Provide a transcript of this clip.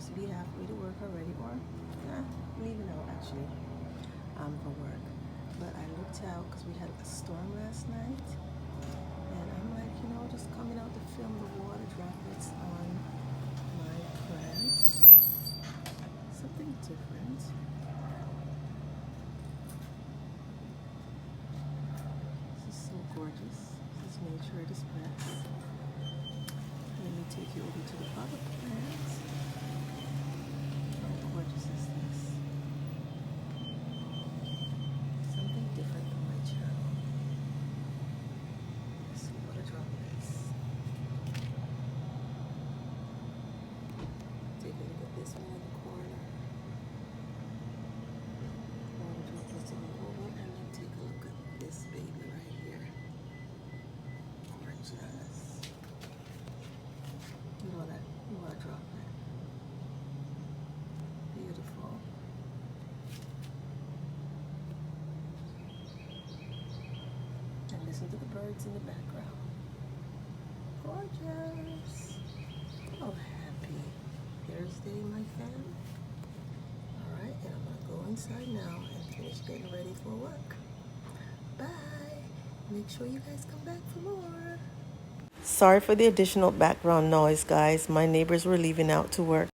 supposed to be halfway to work already, or leaving out actually for work. But I looked out because we had a storm last night, and I'm like, just coming out to film the water droplets on my plants. Something different. This is so gorgeous. This is nature at its best. Let me take you over to the other plants. How gorgeous is this? Something different from my channel. Let's see what a droplets. Take a look at this one in the corner. Water droplets all over, and then take a look at this baby right here. Gorgeous. You want to drop that. Beautiful. And listen to the birds in the background. Gorgeous. Oh, happy Thursday, my fam. Alright, and I'm going to go inside now and finish getting ready for work. Bye. Make sure you guys come back for more. Sorry for the additional background noise, guys. My neighbors were leaving out to work.